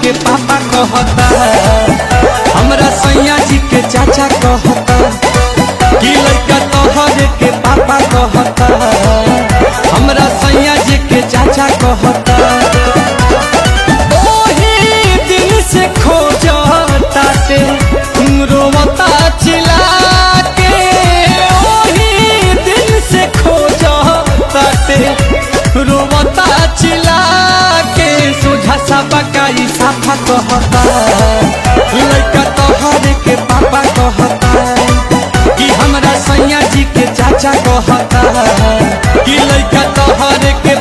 के पापा कहता, हमरा सैया जी के चाचा कहता, कि लड़का तोहरे के पापा कहता, हमरा सैया जी के चाचा कहता। ओही दिन से खोजता ते रोवता चिल्ला के, ओही दिन से खोजता ते रोवता चिल्ला के। सोझा सा बकाई साफा कहता, लड़का तोहरे के पापा कहता, कि हमरा सैया जी के चाचा कहता, कि लड़का तोहरे के